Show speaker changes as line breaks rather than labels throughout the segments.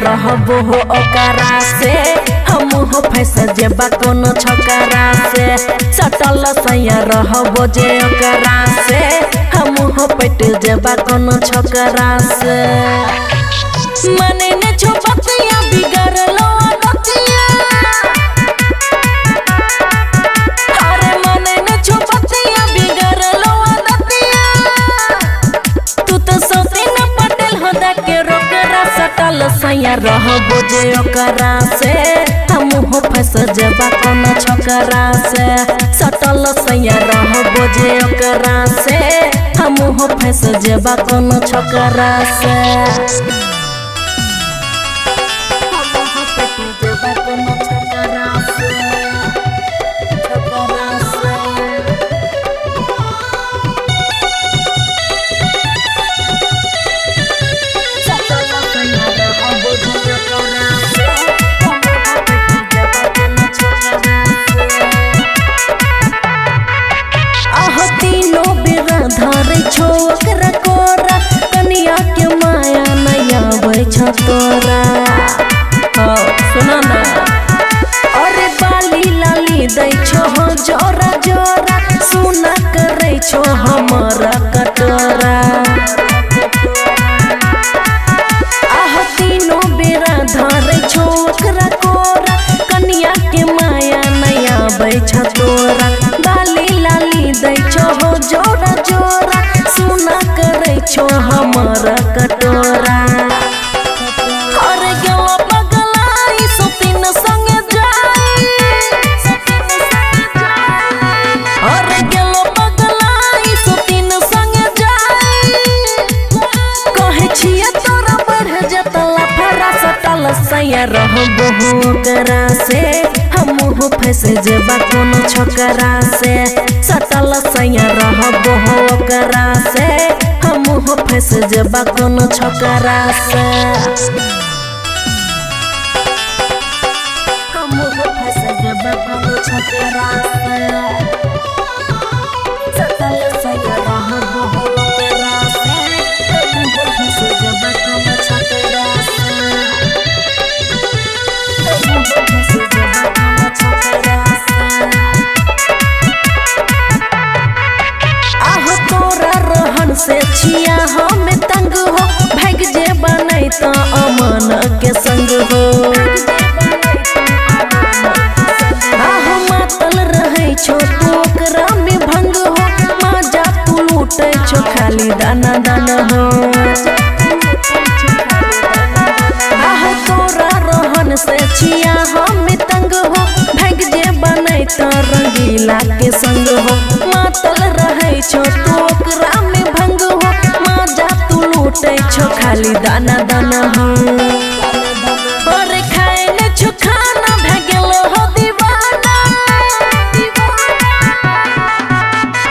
रहबो हो ओकरा से हम हो फैस जेबा कोनो छकरा से सटल सैया रहबो जे ओकरा से हम हो पट जेबा कोनो छकरा से मने ने छोपतिया बिगड़लो आदतिया अरे मने ने छोपतिया बिगड़लो आदतिया तू तो सोती न पटेल हो दा के रोकरा सटल सैया रहबो जे ओकरा से हम हो फंस जेबा कोनो छकरा से सटल सैया रहबो जे ओकरा से हम हो फंस जेबा कोनो छकरा से तोरा सुना ना अरे बाली लाली दै छो हो जोरा जोरा सुना करे छो हमारा कटोरा आह तीनों बेरा धरे छो ओकरा कोरा कनिया के माया नया बैठ तोरा बाली लाली दै छो हो जोरा जोरा सुना करे छो हमारा कटोरा सैया रहबो हो ओकरा से हम हो फंस जेबा कोनो छकरा से सटल सैया रहबो हो ओकरा से हम हो फंस जेबा कोनो छकरा से हम हो फंस जेबा कोनो छकरा से सटल सैया रहबो हो ओकरा से हम हो फंस जेबा कोनो छकरा से से छिया हम तंग हो भाग जे बनै त अमन के संग हो आहो मातल रहै छो तू ओकरा में भंग हो मजा तू लूटै छो खाली दाना दाना हो आहो तोरा रहन से छिया हम तंग हो भाग जे बनै त रंगीला के संग हो मातल रहै छो तू ओकरा छो खाली दाना दाना हो और खाए ने छो खाना भगल हो दीवाना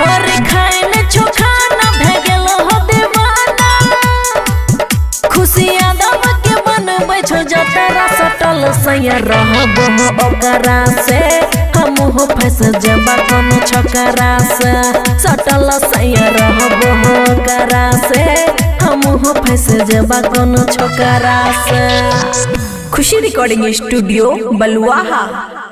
और खाए ने छो खाना भगल हो दीवाना खुशियां दब के बनबै छो जतरा सटल सैया रहबो हो ओकरा से हम हो फंस जेबा कोनो छकरा से सटल सैया रहबो हो ओकरा से हम हो फंस जेबा कोनो छकरा से। खुशी रिकॉर्डिंग स्टूडियो बलुआहा।